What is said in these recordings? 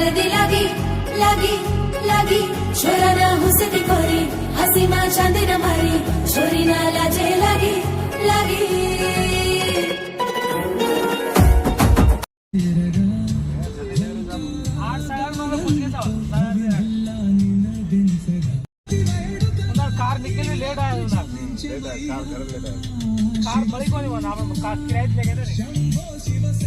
हल्दी लगी लगी लगी छोरा ना हुसदी कोरी हसी माँ चांदी न मारी छोरी ना लाजे लगी लगी कार निकल भी लेट आया उधर कार बड़ी कौन है ना कार किराए पे लेके थे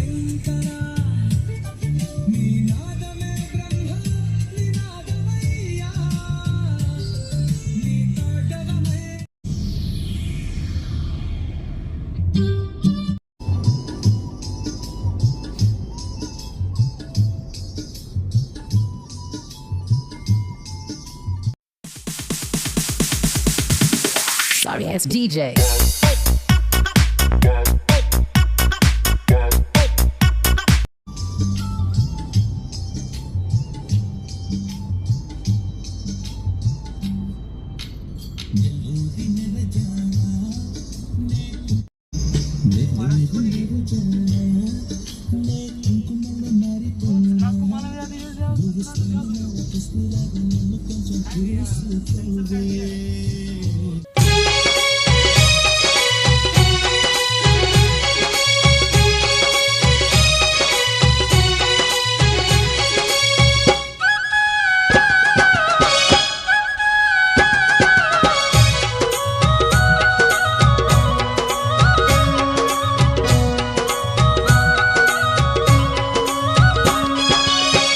Sorry ass DJ.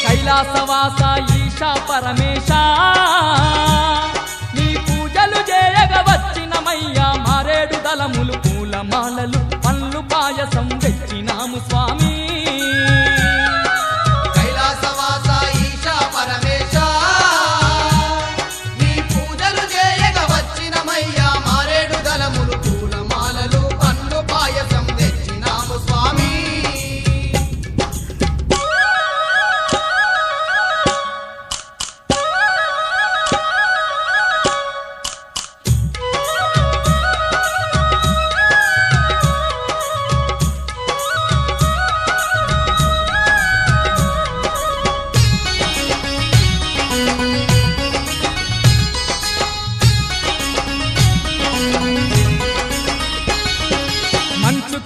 కైలాసవాస ఈశా పరమేశ నీ పూజలు చేయగ వచ్చినమయ్యా మారేడు దళములు పూలమాలలు పండ్లు పాయసం తెచ్చినాము స్వామి కైలాసవాస ఈశా పరమేశ నీ పూజలు చేయగ వచ్చినమయ్యా మారేడు దళములు పూలమాలలు పండ్లు పాయసం తెచ్చినాము స్వామి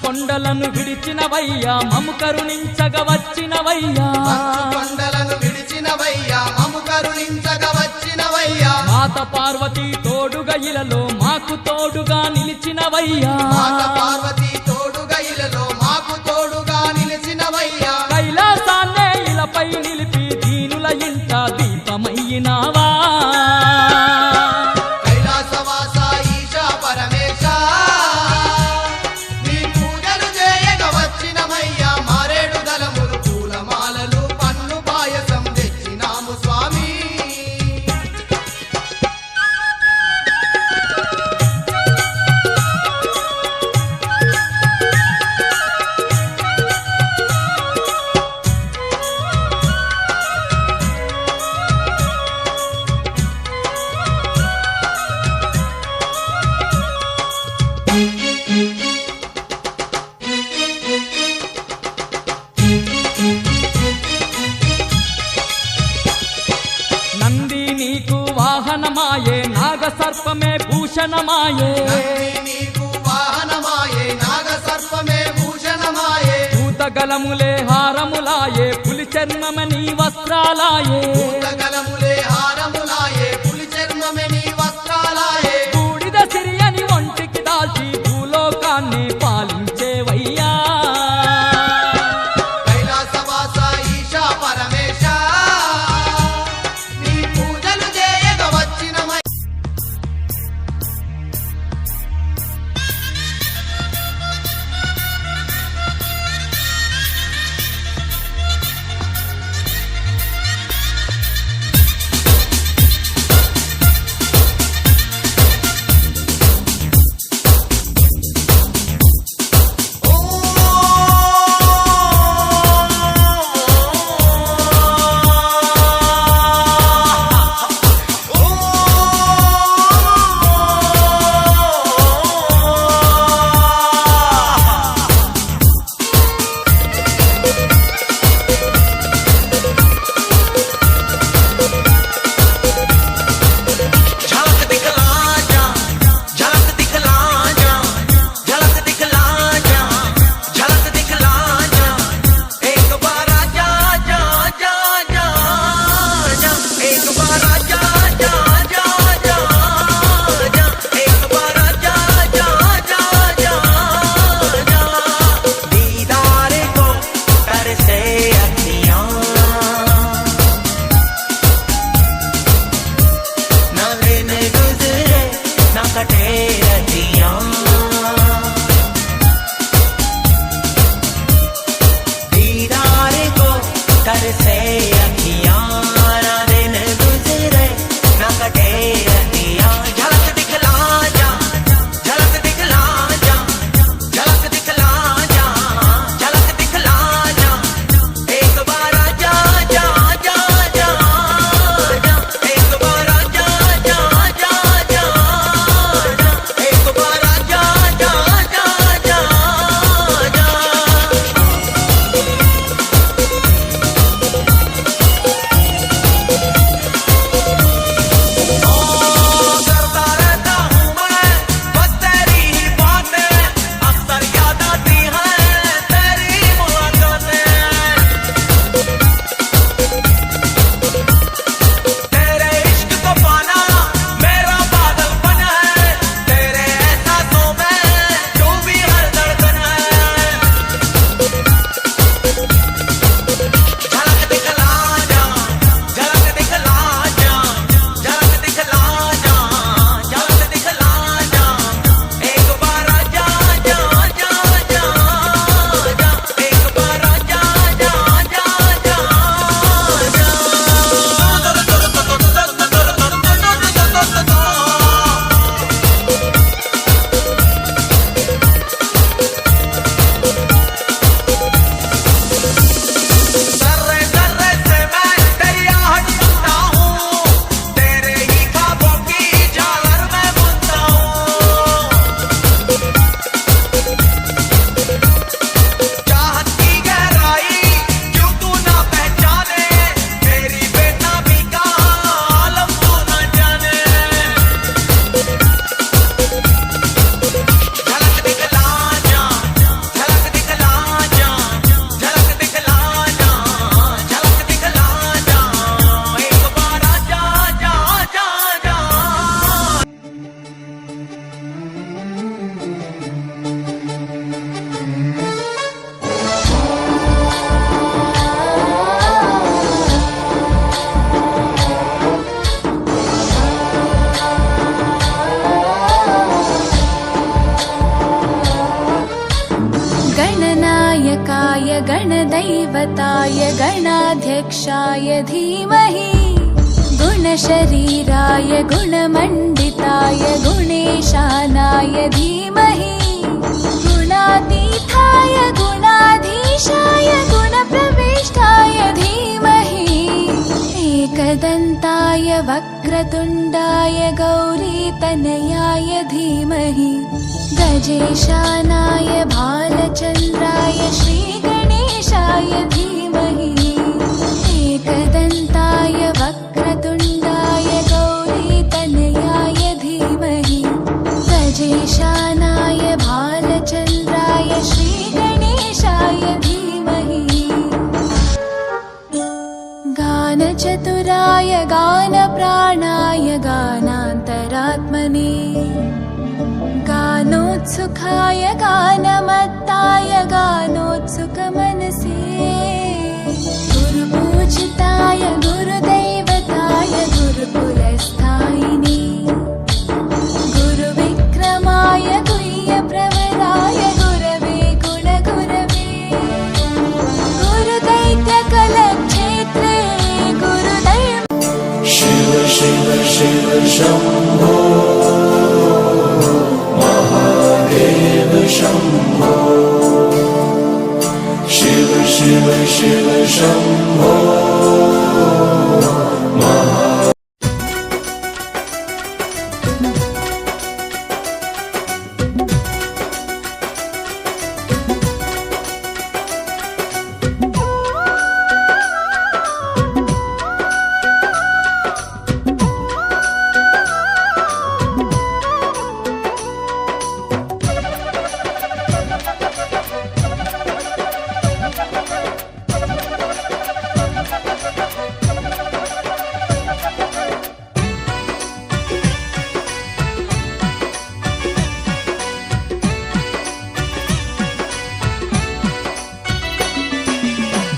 కొండలను విడిచినవయ్యా మము కరుణించగ వచ్చినవయ్యా కొండలను విడిచినవయ్యా మము కరుణించగ వచ్చినవయ్యా మాత పార్వతి తోడుగా ఇలలో మాకు తోడుగా నిలిచినవయ్యా మాత పార్వతి తోడుగా ఇలలో మాకు తోడుగా నిలిచినవయ్యా కైలాసాన్నే ఇలపై నిలిపి దీనుల ఇంట దీపమయ్యినావా కైలాసవాస ఈశా పరమేశ నీ పూజలు చేయగ వచ్చినమయ్యా మారేడు దళములు పూలమాలలు పన్ను పాయసం తెచ్చినాము స్వామి నంది నీకు వాహనమాయే నాగ సర్పమే భూషణమాయే నంది నీకు వాహనమాయే నాగ సర్పమే భూషణమాయే భూతగలములే హారములాయే పులి చర్మమని వస్త్రాలాయే భూతగలములే హారములాయే పులి చర్మమే నీ వస్త్రాలాయే బూడిద సిరియని ఒంటికి దాల్చి భూలోకాన్ని పాలించేవయ్యా కైలాసవాస ఈశా పరమేశ నీ పూజలు చేయగ వచ్చినమయ్యా अखियां ना दिन गुजरे ना कटे रतियां झलक दिखला जा झलक दिखला जा झलक दिखला जा झलक दिखला जा एक बार जा जा जा जा जा एक बार जा जा जा जा एक बार जा जा जा जा जा करता रहता हूँ मैं बस तेरी ही बातें अक्सर याद आती हैं तेरी मुलाकातें तेरे इश्क को पाना मेरा पागलपन है तेरे एहसासों में जो भी हर धड़कन है झलक दिखला जा झलक दिखला जा झलक दिखला जा झलक दिखला जा एक बार जा जा जा जा जा एक बार जा जा जा जा सर्रे सर्रे से मैं तेरी आहट सुनता हूँ तेरे ही ख्वाबों की झालर में बुनता हूँ चाहत की गहराई क्यों तू ना पहचाने मेरी बेताबी का आलम तू ना जाने झलक दिखला जा झलक दिखला जा झलक दिखला जा झलक दिखला जा एक बार जा जा जा जा गणनायकाय गणदैवताय गणाध्यक्षाय धीमहि गुणशरीराय गुणमण्डिताय गुणेशानाय धीमहि गुणातीताय गुणाधीशाय गुणप्रविष्टाय धीमहि एकदन्ताय वक्रतुण्डाय गौरीतनयाय धीमहि गजेशानाय भालचन्द्राय श्रीगणेशाय धीमहि एकदन्ताय वक्रतुण्डाय गौरीतनयाय धीमहि गजेशानाय भालचन्द्राय श्रीगणेशाय धीमहि गानचतुराय गानप्राणाय गानान्तरात्मने गानोत्सुकाय गानमत्ताय गानोत्सुकमनसे गुरुपूजिताय गुरुदैवताय गुरुकुलस्थायिने गुरुविक्रमाय गुह्यप्रवराय गुरवे गुणगुरवे गुरुदैत्यकलक्षेत्रे गुरुदैव शिव शिव शिव शम्भो महादेव शम्भो शिव शिव शिव शम्भो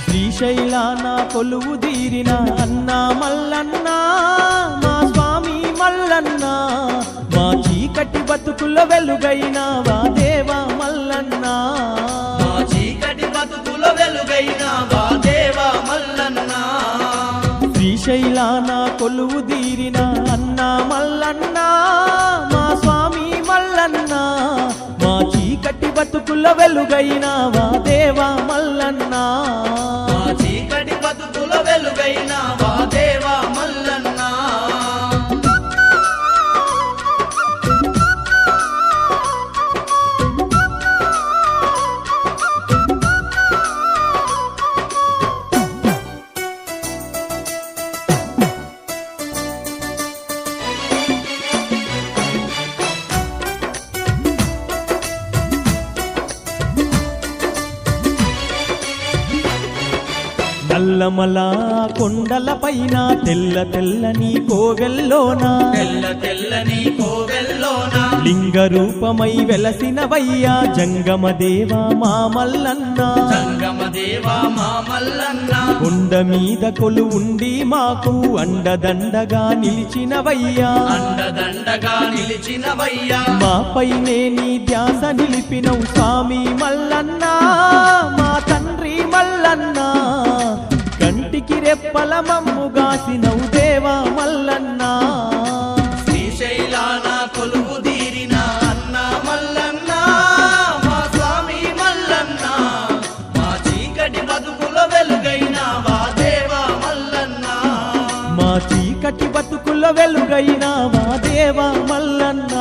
శ్రీశైలాన కొలువు తీరిన అన్నా మల్లన్న మా స్వామి మల్లన్న మా చీకటి బతుకుల వెలుగైనావా దేవా మల్లన్న మా చీకటి బతుకుల వెలుగైనావా దేవా మల్లన్న శ్రీశైలాన కొలువు తీరిన అన్న మల్లన్న మా స్వామి మల్లన్న మా చీకటి బతుకుల వెలుగైనావా దేవా మల్లన్న మా చీకటి బతుకుల వెలుగైన వా దేవా మల్లన్న నల్లమల కొండల పైన తెల్ల తెల్లని కోవెల్లోనా తెల్ల తెల్లని కోవెల్లోన లింగ రూపమై వెలసినవయ్యా జంగమ దేవా మా మల్లన్న సంగమ దేవా మా మల్లన్న కొండ మీద కొలువుండి మాకు అండదండగా నిలిచినవయ్యా అండదండగా నిలిచినవయ్యా మాపైనే నీ ధ్యాస నిలిపినవు స్వామి మల్లన్న మా తండ్రి మల్లన్న కంటికి రెప్పల మమ్ముగాసినవు దేవా మల్లన్న శ్రీశైలాన కొలువు తీరిన అన్న మల్లన్న మా స్వామి మల్లన్న మా చీకటి బతుకుల వెలుగైన వా దేవా మల్లన్న మా చీకటి బతుకుల వెలుగైనావా దేవా మల్లన్న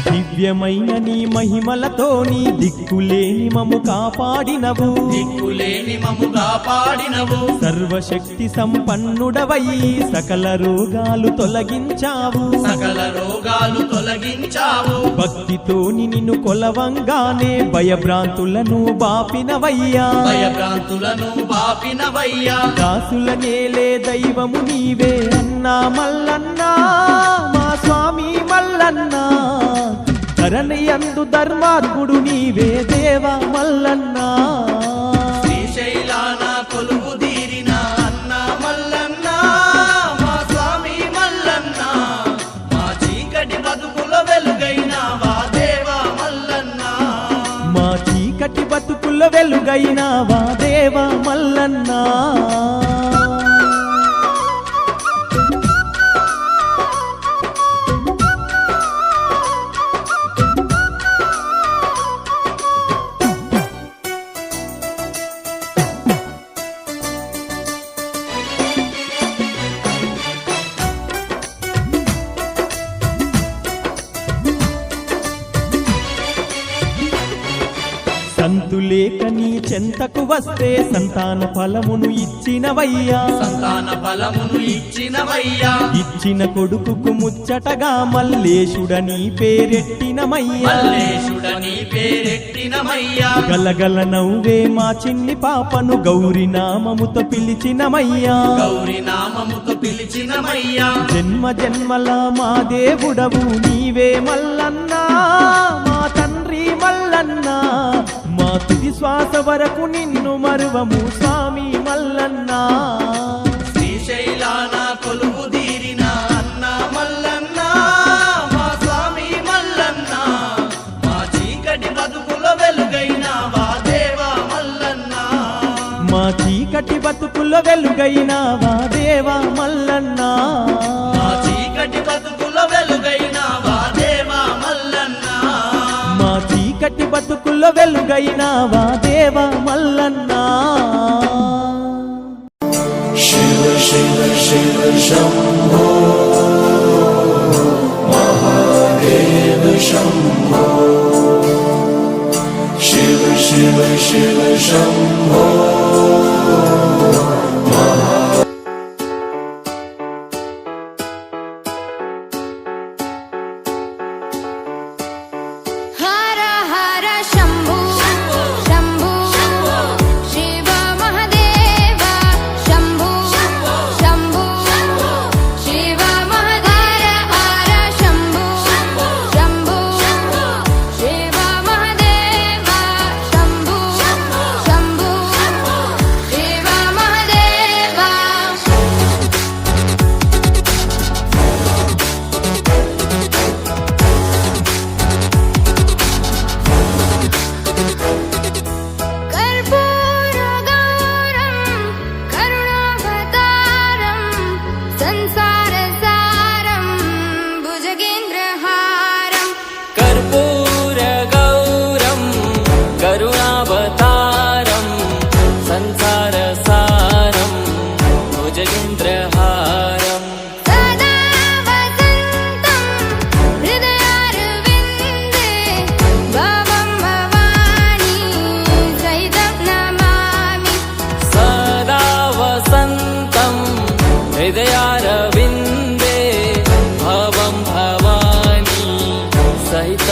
దివ్యమైన నీ మహిమలతోని దిక్కులేని మము కాపాడినవు దిక్కులేని మము కాపాడినవు సర్వశక్తి సంపన్నుడవయ్యి సకల రోగాలు తొలగించావు సకల రోగాలు తొలగించావు భక్తితోని నిన్ను కొలవంగానే భయభ్రాంతులను బాపినవయ్యా భయభ్రాంతులను బాపినవయ్యా దాసుల నేలే దైవము నీవే అన్నా మల్లన్న మా స్వామి మల్లన్న ధరణియందు ధర్మాత్ముడు నీవే దేవా మల్లన్న శ్రీశైలాన కొలువు తీరిన అన్న మల్లన్న మా స్వామి మల్లన్న మా చీకటి బతుకుల వెలుగైన వా దేవా మల్లన్న మా చీకటి బతుకుల వెలుగైనావా దేవా మల్లన్న సంతులేక నీ చెంతకు వస్తే సంతాన ఫలమును ఇచ్చినవయ్యా సంతాన ఫలమును ఇచ్చినవయ్యా ఇచ్చిన కొడుకుకు ముచ్చటగా మల్లేశుడని పేరెట్టినమయ్యా మల్లేశుడని పేరెట్టినమయ్యా గలగల నవ్వే మా చిన్ని పాపను గౌరి నామముతో పిలిచినమయ్యా గౌరి నామముతో పిలిచినమయ్యా జన్మ జన్మల మా దేవుడవు నీవే మల్లన్న మా తండ్రి మల్లన్న మా తుది శ్వాస వరకు నిన్ను మరువము స్వామి మల్లన్న శ్రీశైలాన కొలువు తీరిన అన్న మల్లన్న మా స్వామి మల్లన్న మా చీకటి బతుకుల వెలుగైన వా దేవా మల్లన్న మా చీకటి బతుకుల వెలుగైనావా దేవా మల్లన్న మా చీకటి బతుకుల వెలుగైన వా దేవా మల్లన్న మా చీకటి బతుకుల వెలుగైనావా దేవా మల్లన్న शिव शिव शिव शम्भो महादेव शम्भो शिव शिव शिव शम्भो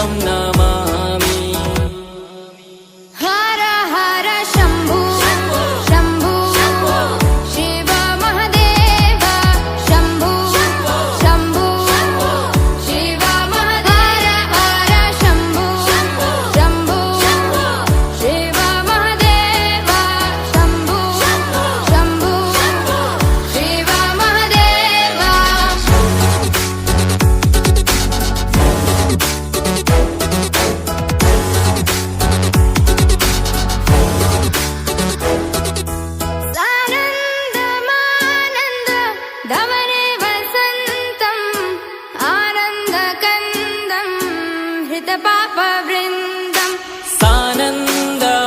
तं नमामि हर हर शम्भु शम्भु शिव महादेव शम्भु शम्भु शिव महादेव हर शम्भु शम्भु शिव महादेव शम्भु शम्भु शिव महादेव आनन्दमानन्द धवने वसन्तम् आनन्दकन्दम् हृतपापवृन्दम् सानन्दमानन्द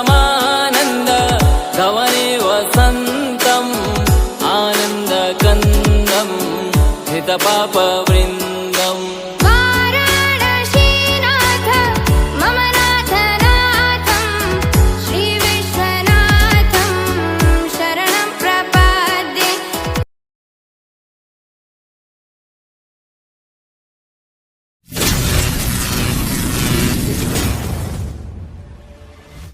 गवने वसन्तम् आनन्दकन्दं हितपापवृन्दम्